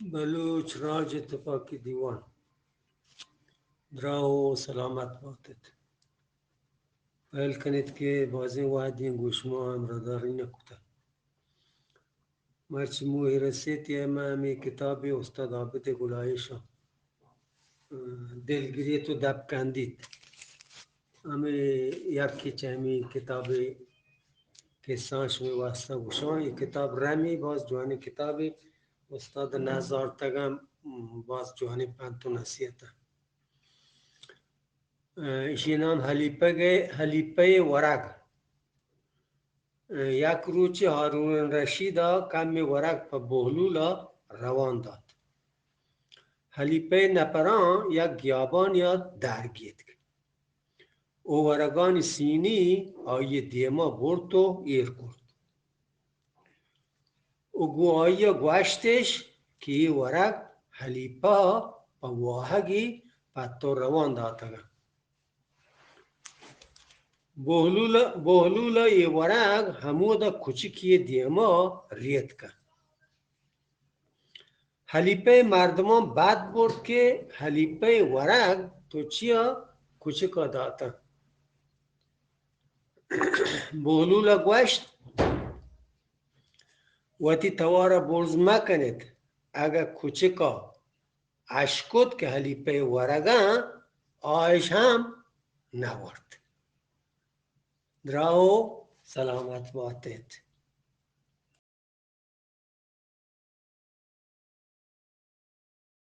बलूच राज इत्तफाकी दीवान دراو سلامت باتد فعل کنید که بازی وادی گوشما امراداری نکوته مرچی موهی رسید یه امی کتابی استاد عابد گلایشا دلگیری تو دب کندید امی یکی چه امی کتابی که سانش می واسطه گوشما این کتاب رمی باز جوانی کتابی استاد نزار تگم باز جوانی پانتو نصیحته ایشینان حلیپه ورق یک روچی هارون رشید کمی ورق په بهلولا روان داد حلیپه نپران یک گیابان یا درگید او ورگان سینی آیه دیما برد و ایر کرد او گوهایی گوشتش که این ورق حلیپه په واهگی پتو روان داد بهلول ای ورق همودا کوچکی دیما رید کرد حلیپه مردمان بد برد که حلیپه ورق تو چیا کوچکا داتا بهلول گوشت وقتی توارا برز مکنید اگه کوچکا اشکود که حلیپه ورقا آیش هم نورد دراو سلامت باتید